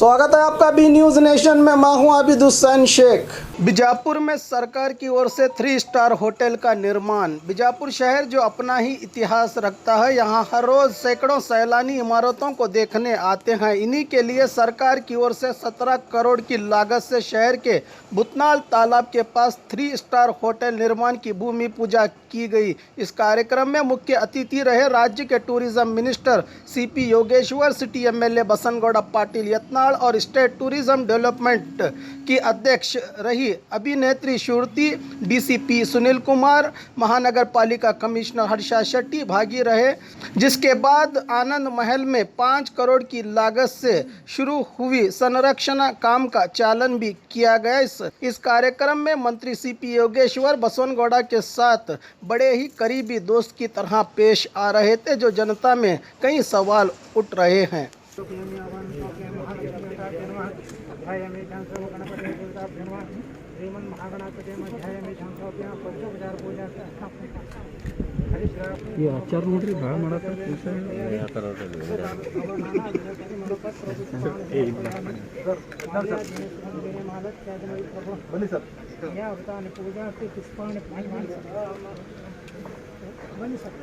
स्वागत है आपका बी न्यूज़ नेशन में। मैं हूं आबिद हुसैन शेख। बीजापुर में सरकार की ओर से 3 स्टार होटल का निर्माण। बीजापुर शहर जो अपना ही इतिहास रखता है, यहां हर रोज़ सैकड़ों सैलानी इमारतों को देखने आते हैं। इन्हीं के लिए सरकार की ओर से 17 करोड़ की लागत से शहर के भूतनाल तालाब के पास 3 स्टार होटल निर्माण की भूमि पूजा की गई। इस कार्यक्रम में मुख्य अतिथि रहे राज्य के tourism minister CP Yogeshwar, city MLA Basanagouda Patil Yatnal और स्टेट टूरिज्म डेवलपमेंट की अध्यक्ष रही अभिनेत्री श्रुति, डीसीपी सुनील कुमार, महानगर पालिका कमिश्नर हर्षा शेट्टी भागी रहे। जिसके बाद आनंद महल में 5 करोड़ की लागत से शुरू हुई संरक्षण काम का चालन भी किया गया। इस कार्यक्रम में मंत्री सीपी योगेश्वर बसवनगौड़ा के साथ बड़े ही करीबी दोस्त की तरह पेश आ रहे थे, जो जनता में कई सवाल उठ रहे हैं। ಈ ಆಚಾರ ನೋಡ್ರಿ ಭಾಳ ಮಾಡತ್ತಾರ ಬನ್ನಿ ಸರ್ ಬನ್ನಿ ಸರ್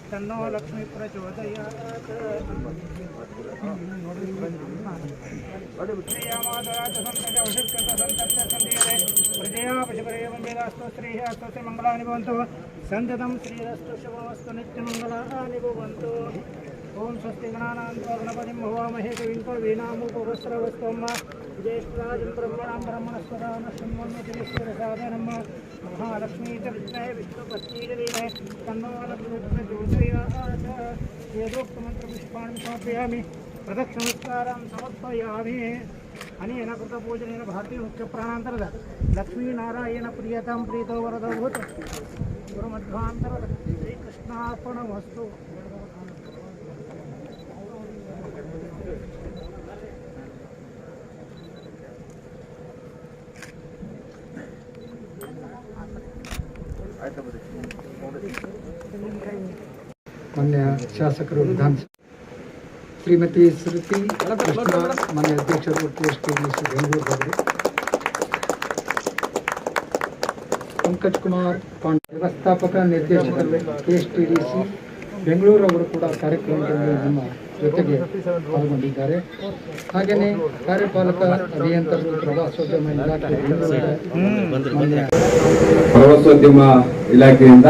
तन्नो लक्ष्मी प्रचोदयात् मंगलानि भवन्तु सन्ततं श्रीरस्तु शुभमस्तु नित्यमंगलानि भवन्तु। ओम स्वस्ति गणानां गणपतिं भवामहे कविं कवीनामुपवस्त्रवस्त्वं ज्येष्ठराजं ब्रह्मणां ब्रह्मणस्पदां शृण्वन्नतिरेश्वरसाधनं महालक्ष्मी च विद्महे विष्णुपत्नी च धीमहि तन्नो लक्ष्मी प्रचोदयात्। वेदोक्तमन्त्रपुष्पाणि समर्पयामि, प्रदक्षिणस्कारं समर्पयामि। अनेन कृतपूजनेन भारतीय मुख्यप्राणान्तर्गत लक्ष्मीनारायण प्रियतां प्रीतो वरदो भूत गुरुमध्वान्तर्गत श्रीकृष्णार्पणमस्तु। ಮಾನ್ಯ ಶಾಸಕರು ವಿಧಾನಸಭೆ ಶ್ರೀಮತಿ ಶ್ರುತಿ ಕೃಷ್ಣ, ಮಾನ್ಯ ಅಧ್ಯಕ್ಷರು KSTDC ಬೆಂಗಳೂರು, ಪಂಕಜ್ ಕುಮಾರ್ ಪಾಂಡೆ ವ್ಯವಸ್ಥಾಪಕ ನಿರ್ದೇಶಕರು KSTDC ಬೆಂಗಳೂರು ಅವರು ಕೂಡ ಕಾರ್ಯಕ್ರಮದಲ್ಲಿ ನಮ್ಮ ಜೊತೆಗೆ ಪಾಲ್ಗೊಂಡಿದ್ದಾರೆ. ಹಾಗೆಯೇ ಕಾರ್ಯಪಾಲಕ ಅಭಿಯಂತರರು ಪ್ರವಾಸೋದ್ಯಮ ಇಲಾಖೆ ಪ್ರವಾಸೋದ್ಯಮ ಇಲಾಖೆಯಿಂದ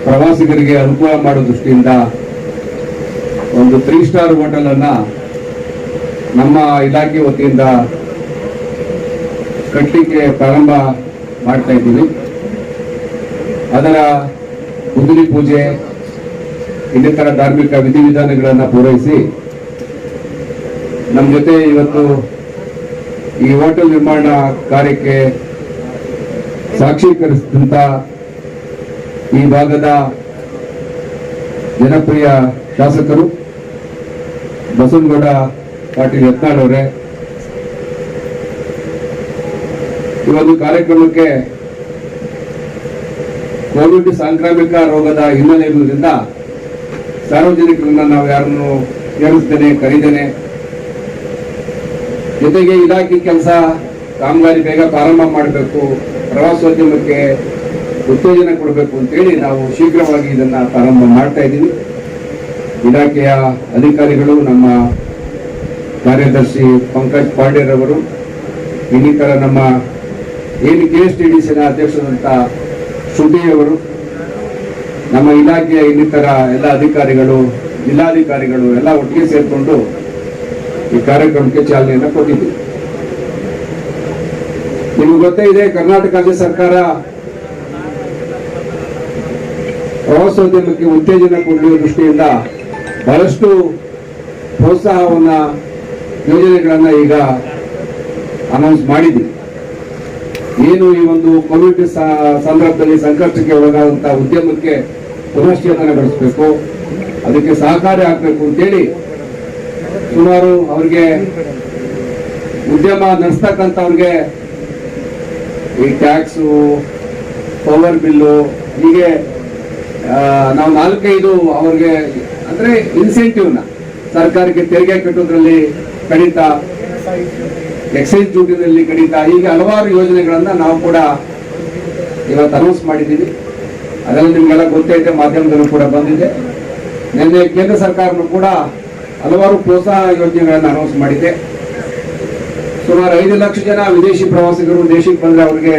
ಪ್ರವಾಸಿಗರಿಗೆ ಅನುಕೂಲ ಮಾಡುವ ದೃಷ್ಟಿಯಿಂದ ಒಂದು 3 ಸ್ಟಾರ್ ಹೋಟೆಲ್ ಅನ್ನ ನಮ್ಮ ಇಲಾಖೆ ವತಿಯಿಂದ ಕಟ್ಟಲಿಕ್ಕೆ ಪ್ರಾರಂಭ ಮಾಡ್ತಾ ಇದ್ದೀವಿ. ಅದರ ಗುದ್ದಲಿ ಪೂಜೆ ಇನ್ನಿತರ ಧಾರ್ಮಿಕ ವಿಧಿವಿಧಾನಗಳನ್ನು ಪೂರೈಸಿ ನಮ್ಮ ಜೊತೆ ಇವತ್ತು ಈ ಹೋಟೆಲ್ ನಿರ್ಮಾಣ ಕಾರ್ಯಕ್ಕೆ ಸಾಕ್ಷೀಕರಿಸಿದಂತ ಈ ಭಾಗದ ಜನಪ್ರಿಯ ಶಾಸಕರು ಬಸನಗೌಡ ಪಾಟೀಲ್ ಯತ್ನಾಳ್ ಅವರೇ, ಈ ಒಂದು ಕಾರ್ಯಕ್ರಮಕ್ಕೆ ಕೋವಿಡ್ ಸಾಂಕ್ರಾಮಿಕ ರೋಗದ ಹಿನ್ನೆಲೆ ಇರುವುದರಿಂದ ಸಾರ್ವಜನಿಕರನ್ನ ನಾವು ಯಾರನ್ನು ಕೇಳಿಸ್ತೇನೆ ಕರೀದೇನೆ, ಜೊತೆಗೆ ಇಲಾಖೆ ಕೆಲಸ ಕಾಮಗಾರಿ ಬೇಗ ಪ್ರಾರಂಭ ಮಾಡಬೇಕು, ಪ್ರವಾಸೋದ್ಯಮಕ್ಕೆ ಉತ್ತೇಜನ ಕೊಡಬೇಕು ಅಂತೇಳಿ ನಾವು ಶೀಘ್ರವಾಗಿ ಇದನ್ನ ಪ್ರಾರಂಭ ಮಾಡ್ತಾ ಇದ್ದೀವಿ. ಇಲಾಖೆಯ ಅಧಿಕಾರಿಗಳು, ನಮ್ಮ ಕಾರ್ಯದರ್ಶಿ ಪಂಕಜ್ ಪಾಂಡೆರವರು, ಇನ್ನಿತರ ನಮ್ಮ ಏನು KSTDC ಅಧ್ಯಕ್ಷರಾದಂಥ ಶ್ರುತಿಯವರು, ನಮ್ಮ ಇಲಾಖೆಯ ಇನ್ನಿತರ ಎಲ್ಲ ಅಧಿಕಾರಿಗಳು, ಜಿಲ್ಲಾಧಿಕಾರಿಗಳು ಎಲ್ಲ ಒಟ್ಟಿಗೆ ಸೇರಿಕೊಂಡು ಈ ಕಾರ್ಯಕ್ರಮಕ್ಕೆ ಚಾಲನೆಯನ್ನು ಕೊಟ್ಟಿದ್ದೀವಿ. ನಿಮ್ಗೆ ಗೊತ್ತೇ ಇದೆ, ಕರ್ನಾಟಕ ರಾಜ್ಯ ಸರ್ಕಾರ ಪ್ರವಾಸೋದ್ಯಮಕ್ಕೆ ಉತ್ತೇಜನ ಕೊಡುವ ದೃಷ್ಟಿಯಿಂದ ಬಹಳಷ್ಟು ಪ್ರೋತ್ಸಾಹವನ್ನ ಯೋಜನೆಗಳನ್ನ ಈಗ ಅನೌನ್ಸ್ ಮಾಡಿದ್ದೀವಿ. ಏನು ಈ ಒಂದು ಕೋವಿಡ್ ಸಂದರ್ಭದಲ್ಲಿ ಸಂಕಷ್ಟಕ್ಕೆ ಒಳಗಾದಂತಹ ಉದ್ಯಮಕ್ಕೆ ಪುನಶ್ಚೇತನಗೊಳಿಸಬೇಕು, ಅದಕ್ಕೆ ಸಹಕಾರಿ ಆಗಬೇಕು ಅಂತೇಳಿ ಸುಮಾರು ಅವ್ರಿಗೆ ಉದ್ಯಮ ನಡೆಸ್ತಕ್ಕಂಥವ್ರಿಗೆ ಈ ಟ್ಯಾಕ್ಸು, ಪವರ್ ಬಿಲ್ಲು, ಹೀಗೆ ನಾವು 4-5 ಅವ್ರಿಗೆ ಅಂದ್ರೆ ಇನ್ಸೆಂಟಿವ್ನ ಸರ್ಕಾರಕ್ಕೆ ತೆರಿಗೆ ಕಟ್ಟೋದ್ರಲ್ಲಿ ಕಡಿತ, ಎಕ್ಸೈಸ್ ಡ್ಯೂಟಿನಲ್ಲಿ ಕಡಿತ, ಹೀಗೆ ಹಲವಾರು ಯೋಜನೆಗಳನ್ನ ನಾವು ಕೂಡ ಇವತ್ತು ಅನೌನ್ಸ್ ಮಾಡಿದ್ದೀವಿ. ಅದೆಲ್ಲ ನಿಮ್ಗೆಲ್ಲ ಗೊತ್ತೈತೆ, ಮಾಧ್ಯಮದಲ್ಲೂ ಕೂಡ ಬಂದಿದೆ. ನಿನ್ನೆ ಕೇಂದ್ರ ಸರ್ಕಾರನು ಕೂಡ ಹಲವಾರು ಪ್ರೋತ್ಸಾಹ ಯೋಜನೆಗಳನ್ನು ಅನೌನ್ಸ್ ಮಾಡಿದೆ. ಸುಮಾರು 5 ಲಕ್ಷ ಜನ ವಿದೇಶಿ ಪ್ರವಾಸಿಗರು ದೇಶಕ್ಕೆ ಬಂದ್ರೆ ಅವರಿಗೆ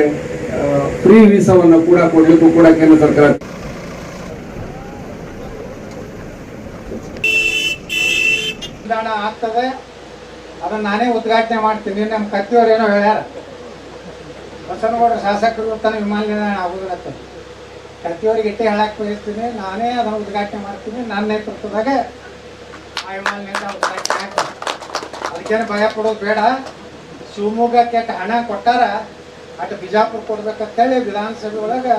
ಫ್ರೀ ವೀಸಾವನ್ನು ಕೂಡ ಕೊಡ್ಲಿಕ್ಕೂ ಕೂಡ ಕೇಂದ್ರ ಸರ್ಕಾರ ಆಗ್ತದೆ. ಅದನ್ನ ನಾನೇ ಉದ್ಘಾಟನೆ ಮಾಡ್ತೀನಿ. ನಮ್ಮ ಕತ್ತಿಯವ್ರು ಏನೋ ಹೇಳ್ಯಾರ, ಬಸವನಗೌಡ ಶಾಸಕರು ತಾನೇ ವಿಮಾನ ನಿಲ್ದಾಣ ಆಗೋದಿರತ್ತೆ. ಕತ್ತಿಯವರಿಗೆ ಇಟ್ಟೆ ಹೇಳಕ್ ಬಯಸ್ತೀನಿ, ನಾನೇ ಅದನ್ನು ಉದ್ಘಾಟನೆ ಮಾಡ್ತೀನಿ. ನನ್ನ ನೇತೃತ್ವದಾಗ ಆ ವಿಮಾನ ನಿಲ್ದಾಣ ಉದ್ಘಾಟನೆ ಆಗ್ತದೆ. ಅದಕ್ಕೇನು ಭಯ ಪಡೋದು ಬೇಡ. ಶಿವಮೊಗ್ಗಕ್ಕೆ ಹಣ ಕೊಟ್ಟಾರ, ಅಟ್ ಬಿಜಾಪುರ ಕೊಡ್ಬೇಕಂತೇಳಿ ವಿಧಾನಸಭೆ ಒಳಗೆ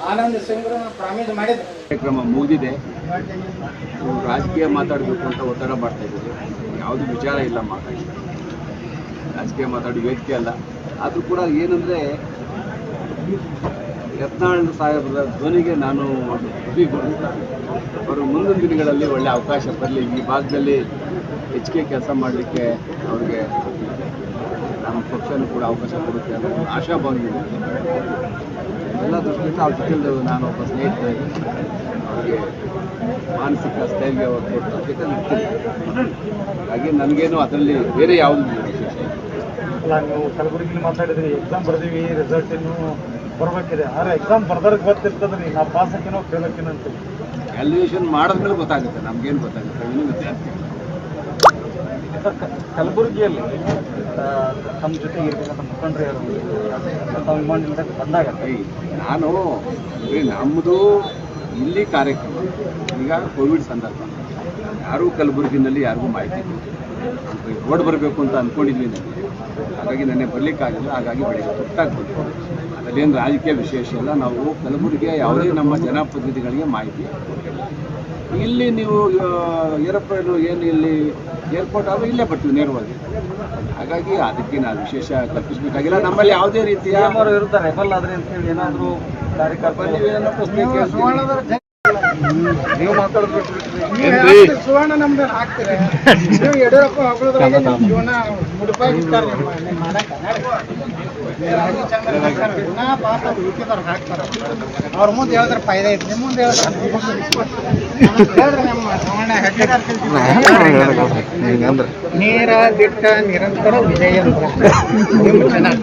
ಆನಂದ್ ಸಿಂಗ್ರು ಪ್ರಾಮಿಸ್ ಮಾಡಿದ್ರು. ಕಾರ್ಯಕ್ರಮ ಮುಗಿದಿದೆ. ರಾಜಕೀಯ ಮಾತಾಡಬೇಕು ಅಂತ ಒತ್ತಡ ಮಾಡ್ತಾ ಇದ್ದೀವಿ. ಯಾವುದು ವಿಚಾರ ಇಲ್ಲ, ಮಾತಾಡಿ ರಾಜಕೀಯ ಮಾತಾಡಿ ವೇದಿಕೆ ಅಲ್ಲ. ಆದರೂ ಕೂಡ ಏನಂದರೆ ಯತ್ನಾಳ್ ಸಾಹೇಬರ ಧ್ವನಿಗೆ ನಾನು ಅವರು ಮುಂದಿನ ದಿನಗಳಲ್ಲಿ ಒಳ್ಳೆ ಅವಕಾಶ ಬರಲಿ, ಈ ಭಾಗದಲ್ಲಿ ಹೆಚ್ಚಿಗೆ ಕೆಲಸ ಮಾಡಲಿಕ್ಕೆ ಅವ್ರಿಗೆ ನಮ್ಮ ಪಕ್ಷನೂ ಕೂಡ ಅವಕಾಶ ಕೊಡುತ್ತೆ ಅನ್ನೋ ಒಂದು ಆಶಾಭಾವನೆ ಎಲ್ಲ ದೃಷ್ಟಿಯಿಂದ ಅವ್ರ ಜೊತೆ ನಾನು ಒಬ್ಬ ಸ್ನೇಹಿತರಾಗಿ ಅವ್ರಿಗೆ ಮಾನಸಿಕ ಸ್ಥೈರ್ಯ ಜೊತೆ ನಿಲ್ತೀನಿ. ಹಾಗೆ ನನಗೇನು ಅದರಲ್ಲಿ ಬೇರೆ ಯಾವುದು ವಿಶೇಷ ಅಲ್ಲ. ನೀವು ಕಲಬುರಗಿಲಿ ಮಾತಾಡಿದ್ರಿ, ಎಕ್ಸಾಮ್ ಬರ್ದೀವಿ, ರಿಸಲ್ಟ್ ಇನ್ನೂ ಬರ್ಬೇಕಿದೆ. ಆದರೆ ಎಕ್ಸಾಮ್ ಬರ್ದವ್ರಿಗೆ ಗೊತ್ತಿರ್ತದ್ರಿ, ನಾವು ಪಾಸ್ ಹಾಕಿನೋ ಫೇಲ್ ಹಾಕಿನೋ ಅಂತ. ವ್ಯಾಲ್ಯೂಯೇಷನ್ ಮಾಡಿದ್ಮೇಲೆ ಗೊತ್ತಾಗುತ್ತೆ, ನಮ್ಗೇನು ಗೊತ್ತಾಗುತ್ತೆ, ಇನ್ನೂ ವಿದ್ಯಾರ್ಥಿ. ಕಲಬುರಗಿಯಲ್ಲಿ ತಮ್ಮ ಜೊತೆಗೆ ಇರ್ತಕ್ಕಂಥ ಮುಖಂಡರು ಯಾರು ತಾವು ವಿಮಾನ ನಿಲ್ದಾಣಕ್ಕೆ ಬಂದಾಗ ನಾನು ನಮ್ಮದು ಇಲ್ಲಿ ಕಾರ್ಯಕ್ರಮ ಈಗ ಕೋವಿಡ್ ಸಂದರ್ಭ, ಯಾರೂ ಕಲಬುರಗಿನಲ್ಲಿ ಯಾರಿಗೂ ಮಾಹಿತಿ ರೋಡ್ ಬರಬೇಕು ಅಂತ ಅಂದ್ಕೊಂಡಿದ್ವಿ ನನಗೆ. ಹಾಗಾಗಿ ನನಗೆ ಬರಲಿಕ್ಕಾಗಿಲ್ಲ. ಹಾಗಾಗಿ ಬೆಳಗ್ಗೆ ತುರ್ತಾಗಿ ಬಂತು. ಅದರಲ್ಲೇನು ರಾಜಕೀಯ ವಿಶೇಷ ಇಲ್ಲ. ನಾವು ಕಲಬುರಗಿಯ ಯಾವುದೇ ನಮ್ಮ ಜನಪ್ರತಿನಿಧಿಗಳಿಗೆ ಮಾಹಿತಿ ಇಲ್ಲಿ ನೀವು ಏರೋಪ್ಲೇನು ಏನು ಇಲ್ಲಿ ಏರ್ಪೋರ್ಟ್ ಆದರೂ ಇಲ್ಲೇ ಬರ್ತೀವಿ ನೇರವಾಗಿ. ಹಾಗಾಗಿ ಅದಕ್ಕೆ ನಾವು ವಿಶೇಷ ಕಲ್ಪಿಸಬೇಕಾಗಿಲ್ಲ. ನಮ್ಮಲ್ಲಿ ಯಾವುದೇ ರೀತಿಯ ವಿರುದ್ಧ ರೆಬಲ್ ಆದ್ರೆ ಅಂತ ಹೇಳಿ ಏನಾದರೂ ನೀವೇನೋ ಪ್ರಶ್ನೆ ಕೇಳ್ತೀವಿ. ನೀವು ಮಾತಾಡಬೇಕು. ಸುವರ್ಣ ನಮ್ದು ಹಾಕ್ತಾರೆ. ನೀವು ಯಡಿಯೂರಪ್ಪ ಹೊಗಳದ್ರಾಗೆ ನಿಮ್ಮ ಜೀವನ ಮುಡುಪಾಗಿರ್ತಾರೆ. ನಿಮ್ಮ ಪಾಪ ಉಳ್ಕಿದವ್ರು ಹಾಕ್ತಾರೆ. ಅವ್ರ ಮುಂದೆ ಹೇಳಿದ್ರೆ ಫಾಯ್ದೆ ಐತಿ, ನಿಮ್ಮ ಮುಂದೆ ಹೇಳಿದ್ರೆ ನಮ್ಮ ಸುವರ್ಣ ನೇರ ದಿಟ್ಟ ನಿರಂತರ ವಿಜಯ ಅಂತ ನಿಮ್ಮ ಚೆನ್ನಾಗಿ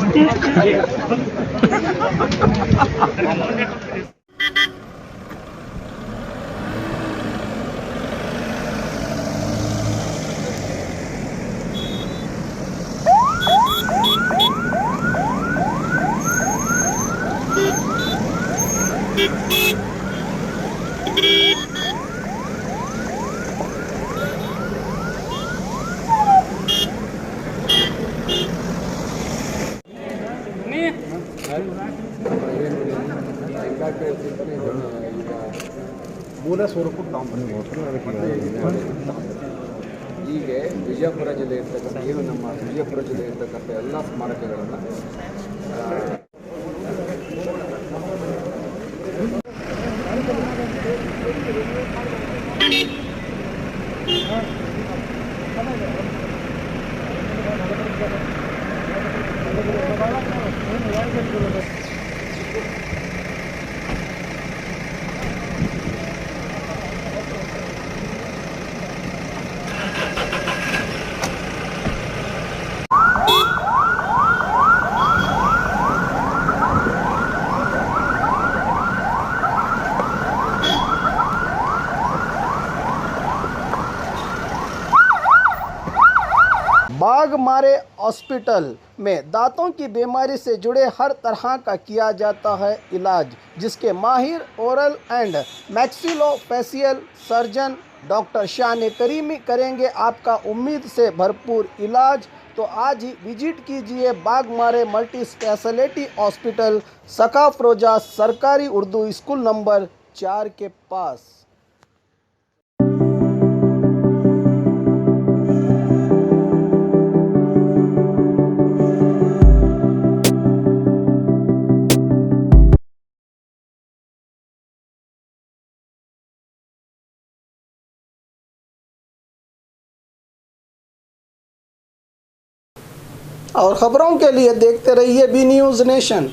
ಮೂಲ ಸ್ವರೂಪ ಹೀಗೆ ವಿಜಯಪುರ ಜಿಲ್ಲೆ ಇರ್ತಕ್ಕಂಥ ಏನು ನಮ್ಮ ವಿಜಯಪುರ ಜಿಲ್ಲೆ ಇರ್ತಕ್ಕಂಥ ಎಲ್ಲ ಸ್ಮಾರಕಗಳನ್ನು बाघमारे हॉस्पिटल में दांतों की बीमारी से जुड़े हर तरह का किया जाता है इलाज, जिसके माहिर oral and maxillofacial surgeon doctor शान करीमी करेंगे आपका उम्मीद से भरपूर इलाज। तो आज ही विजिट कीजिए बाघमारे मल्टी स्पेशलिटी हॉस्पिटल, सकाफरोजा सरकारी उर्दू स्कूल नंबर 4 के पास। और खबरों के लिए देखते रहिए बी न्यूज़ नेशन।